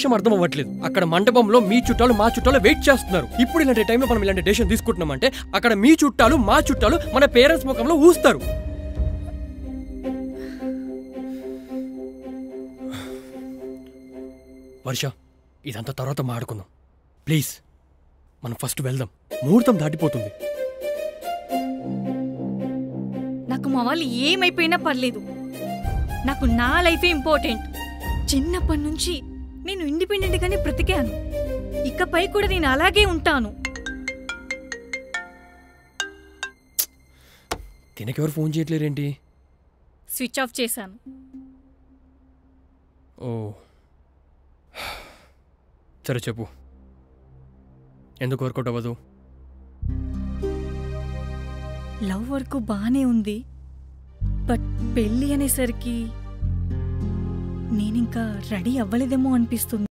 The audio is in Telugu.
విషయం అర్థం అవ్వట్లేదు. అక్కడ మండపంలో మీ చుట్టాలు మా చుట్టాలు వెయిట్ చేస్తున్నారు. ఇప్పుడు ఇలాంటి టైంలో మనం ఇలాంటి డెసిషన్ తీసుకుంటున్నామంటే అక్కడ మీ చుట్టాలు మా చుట్టాలు మన పేరెంట్స్ ముఖంలో ఊస్తారు. వర్ష, ఇదంతా తర్వాత మాడుకుందాం ప్లీజ్. మనం ఫస్ట్ వెళ్దాం, ముహూర్తం దాటిపోతుంది. నాకు మా వాళ్ళు ఏమైపోయినా పర్లేదు, నాకు నా లైఫే ఇంపార్టెంట్. చిన్నప్పటి నుంచి నేను ఇండిపెండెంట్గానే బ్రతికాను, ఇకపై కూడా నేను అలాగే ఉంటాను. తినకెవరు ఫోన్ చేయట్లేరేంటి? స్విచ్ ఆఫ్ చేశాను. ఓ సరే చెప్పు, ఎందుకు వర్కౌట్ అవ్వదు? లవ్ వరకు బానే ఉంది, బట్ పెళ్ళి అనేసరికి నేనింకా రెడీ అవ్వలేదేమో అనిపిస్తుంది.